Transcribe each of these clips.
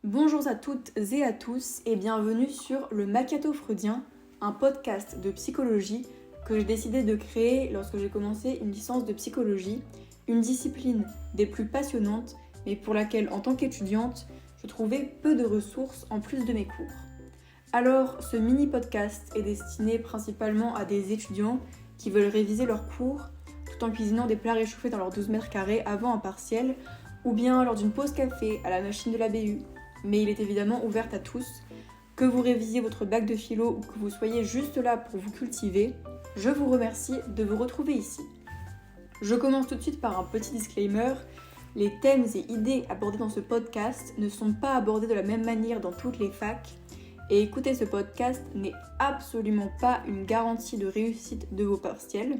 Bonjour à toutes et à tous et bienvenue sur le Macchiato Freudien, un podcast de psychologie que j'ai décidé de créer lorsque j'ai commencé une licence de psychologie, une discipline des plus passionnantes mais pour laquelle en tant qu'étudiante, je trouvais peu de ressources en plus de mes cours. Alors ce mini-podcast est destiné principalement à des étudiants qui veulent réviser leurs cours tout en cuisinant des plats réchauffés dans leurs 12 mètres carrés avant un partiel ou bien lors d'une pause café à la machine de la BU. Mais il est évidemment ouvert à tous. Que vous révisiez votre bac de philo ou que vous soyez juste là pour vous cultiver, je vous remercie de vous retrouver ici. Je commence tout de suite par un petit disclaimer. Les thèmes et idées abordés dans ce podcast ne sont pas abordés de la même manière dans toutes les facs et écouter ce podcast n'est absolument pas une garantie de réussite de vos partiels.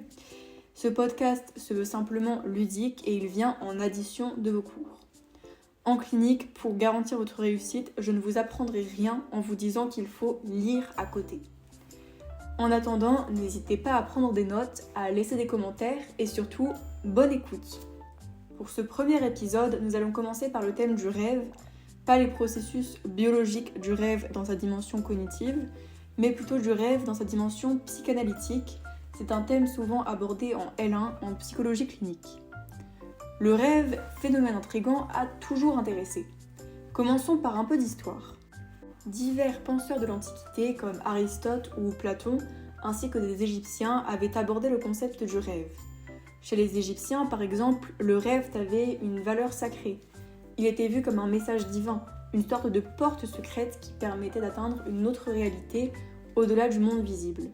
Ce podcast se veut simplement ludique et il vient en addition de vos cours. En clinique, pour garantir votre réussite, je ne vous apprendrai rien en vous disant qu'il faut lire à côté. En attendant, n'hésitez pas à prendre des notes, à laisser des commentaires et surtout, bonne écoute. Pour ce premier épisode, nous allons commencer par le thème du rêve, pas les processus biologiques du rêve dans sa dimension cognitive, mais plutôt du rêve dans sa dimension psychanalytique. C'est un thème souvent abordé en L1 en psychologie clinique. Le rêve, phénomène intrigant, a toujours intéressé. Commençons par un peu d'histoire. Divers penseurs de l'Antiquité comme Aristote ou Platon, ainsi que des Égyptiens, avaient abordé le concept du rêve. Chez les Égyptiens, par exemple, le rêve avait une valeur sacrée. Il était vu comme un message divin, une sorte de porte secrète qui permettait d'atteindre une autre réalité au-delà du monde visible.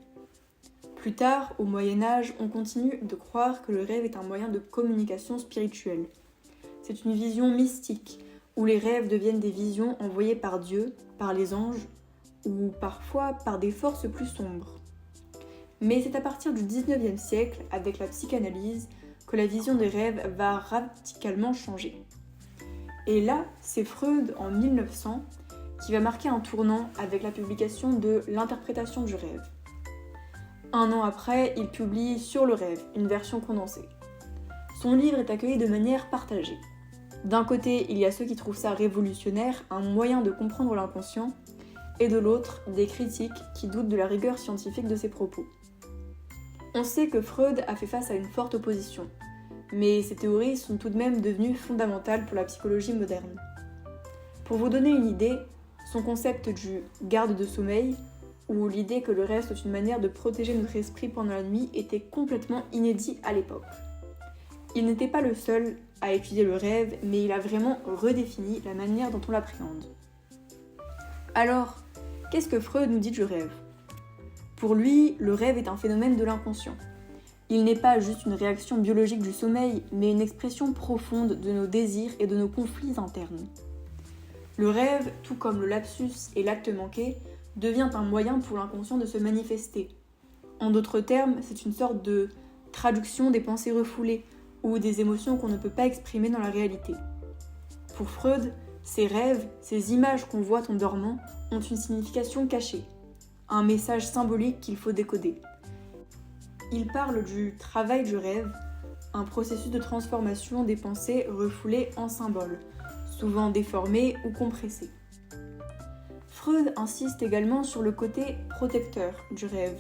Plus tard, au Moyen-Âge, on continue de croire que le rêve est un moyen de communication spirituelle. C'est une vision mystique, où les rêves deviennent des visions envoyées par Dieu, par les anges, ou parfois par des forces plus sombres. Mais c'est à partir du 19e siècle, avec la psychanalyse, que la vision des rêves va radicalement changer. Et là, c'est Freud, en 1900, qui va marquer un tournant avec la publication de L'interprétation du rêve. Un an après, il publie Sur le rêve, une version condensée. Son livre est accueilli de manière partagée. D'un côté, il y a ceux qui trouvent ça révolutionnaire, un moyen de comprendre l'inconscient, et de l'autre, des critiques qui doutent de la rigueur scientifique de ses propos. On sait que Freud a fait face à une forte opposition, mais ses théories sont tout de même devenues fondamentales pour la psychologie moderne. Pour vous donner une idée, son concept du garde de sommeil, où l'idée que le rêve est une manière de protéger notre esprit pendant la nuit était complètement inédit à l'époque. Il n'était pas le seul à étudier le rêve, mais il a vraiment redéfini la manière dont on l'appréhende. Alors, qu'est-ce que Freud nous dit du rêve ? Pour lui, le rêve est un phénomène de l'inconscient. Il n'est pas juste une réaction biologique du sommeil, mais une expression profonde de nos désirs et de nos conflits internes. Le rêve, tout comme le lapsus et l'acte manqué, devient un moyen pour l'inconscient de se manifester. En d'autres termes, c'est une sorte de traduction des pensées refoulées ou des émotions qu'on ne peut pas exprimer dans la réalité. Pour Freud, ces rêves, ces images qu'on voit en dormant, ont une signification cachée, un message symbolique qu'il faut décoder. Il parle du travail du rêve, un processus de transformation des pensées refoulées en symboles, souvent déformées ou compressées. Freud insiste également sur le côté protecteur du rêve.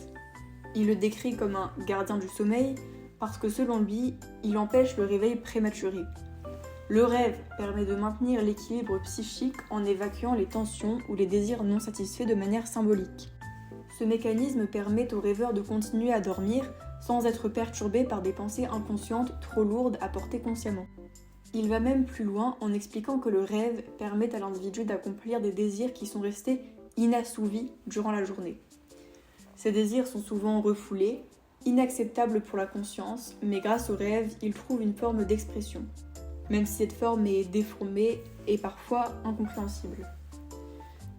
Il le décrit comme un gardien du sommeil parce que selon lui, il empêche le réveil prématuré. Le rêve permet de maintenir l'équilibre psychique en évacuant les tensions ou les désirs non satisfaits de manière symbolique. Ce mécanisme permet aux rêveurs de continuer à dormir sans être perturbés par des pensées inconscientes trop lourdes à porter consciemment. Il va même plus loin en expliquant que le rêve permet à l'individu d'accomplir des désirs qui sont restés inassouvis durant la journée. Ces désirs sont souvent refoulés, inacceptables pour la conscience, mais grâce au rêve, il trouve une forme d'expression, même si cette forme est déformée et parfois incompréhensible.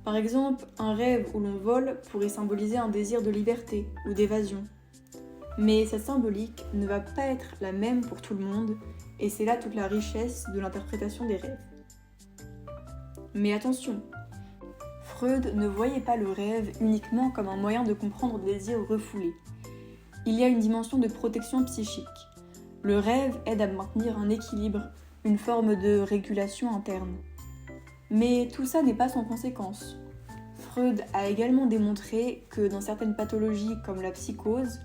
Par exemple, un rêve où l'on vole pourrait symboliser un désir de liberté ou d'évasion. Mais cette symbolique ne va pas être la même pour tout le monde, et c'est là toute la richesse de l'interprétation des rêves. Mais attention, Freud ne voyait pas le rêve uniquement comme un moyen de comprendre des désirs refoulés. Il y a une dimension de protection psychique. Le rêve aide à maintenir un équilibre, une forme de régulation interne. Mais tout ça n'est pas sans conséquence. Freud a également démontré que dans certaines pathologies comme la psychose,